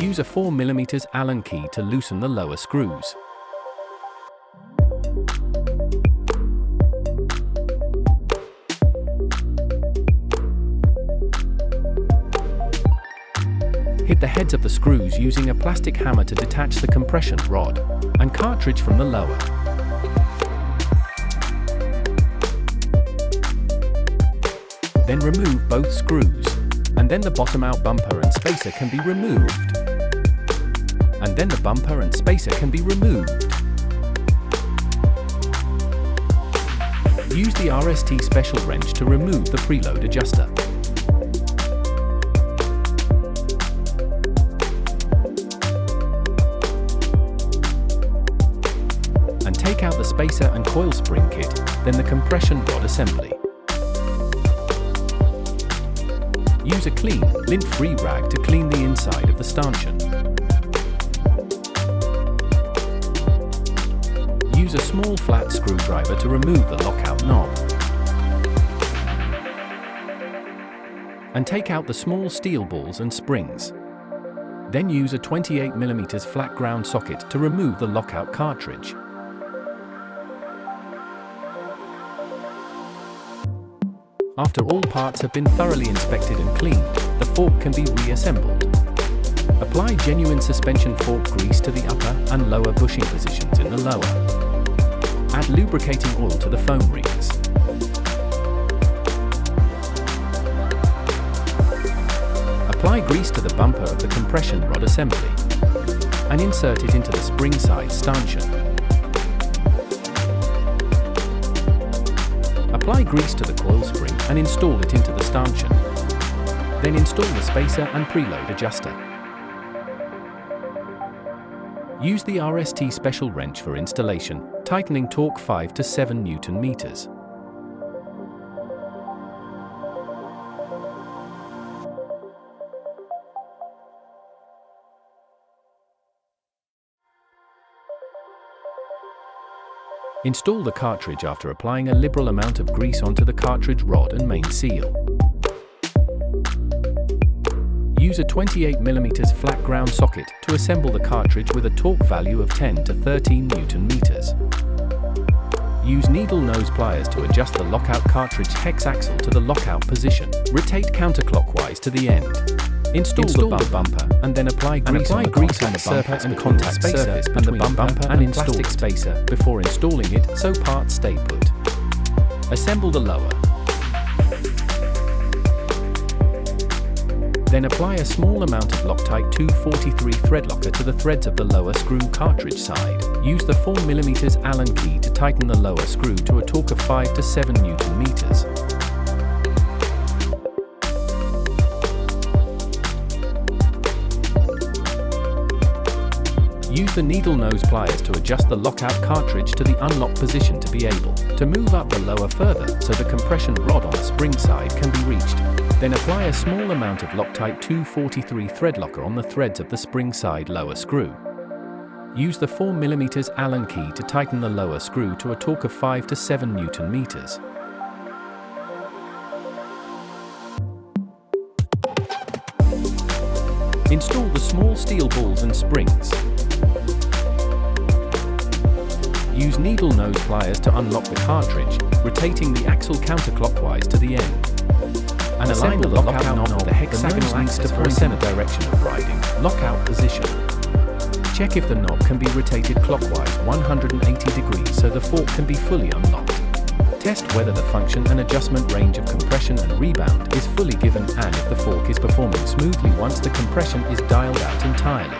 Use a 4mm Allen key to loosen the lower screws. Hit the heads of the screws using a plastic hammer to detach the compression rod and cartridge from the lower. Then remove both screws, and then the bottom-out bumper and spacer can be removed. And then the bumper and spacer can be removed. Use the RST Special Wrench to remove the preload adjuster. And take out the spacer and coil spring kit, then the compression rod assembly. Use a clean, lint-free rag to clean the inside of the stanchion. Use a small flat screwdriver to remove the lockout knob. And take out the small steel balls and springs. Then use a 28mm flat ground socket to remove the lockout cartridge. After all parts have been thoroughly inspected and cleaned, the fork can be reassembled. Apply genuine suspension fork grease to the upper and lower bushing positions in the lower. Add lubricating oil to the foam rings. Apply grease to the bumper of the compression rod assembly and insert it into the spring side stanchion. Apply grease to the coil spring and install it into the stanchion. Then install the spacer and preload adjuster. Use the RST Special Wrench for installation, tightening torque 5 to 7 Nm. Install the cartridge after applying a liberal amount of grease onto the cartridge rod and main seal. Use a 28mm flat ground socket to assemble the cartridge with a torque value of 10 to 13 Nm. Use needle nose pliers to adjust the lockout cartridge hex axle to the lockout position. Rotate counterclockwise to the end. Install the bumper and then apply grease on the surface and contact surface and the bumper and plastic spacer before installing it so parts stay put. Assemble the lower. Then apply a small amount of Loctite 243 thread locker to the threads of the lower screw cartridge side. Use the 4mm Allen key to tighten the lower screw to a torque of 5 to 7 Nm. Use the needle nose pliers to adjust the lockout cartridge to the unlocked position to be able to move up the lower further so the compression rod on the spring side can be reached. Then apply a small amount of Loctite 243 thread locker on the threads of the spring side lower screw. Use the 4mm Allen key to tighten the lower screw to a torque of 5 to 7 Nm. Install the small steel balls and springs. Use needle nose pliers to unlock the cartridge, rotating the axle counterclockwise to the end. And align the lockout knob with the hexagonal axis to point in the direction of riding lockout position. Check if the knob can be rotated clockwise 180 degrees so the fork can be fully unlocked. Test whether the function and adjustment range of compression and rebound is fully given and if the fork is performing smoothly once the compression is dialed out entirely.